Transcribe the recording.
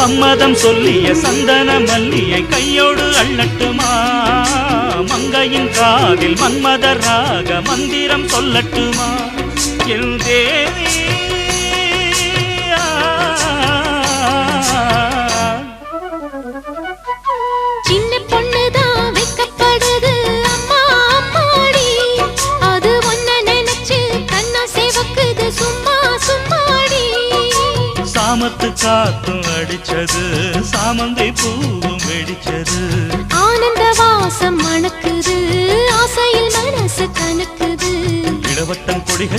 சம்மதம் சொல்லிய சந்தன மல்லியை கையோடு அள்ளட்டுமா மங்கையின் காதில் மன்மதராக மந்திரம் சொல்லட்டுமா என் தேவி சின்ன பொண்ணுதான் வைக்கப்படுது அம்மா அம்மாடி அது ஒன்ன நினைச்சு கண்ணா சேவக்குது சும்மா சும்மாடி சாமத்து காத்தும் அடிச்சது சாமந்தை பூவும் வெடிச்சது ஆனந்த வாசம் மணக்குது ஆசையில் மனசு கணக்குது இளவட்டம் கொடிக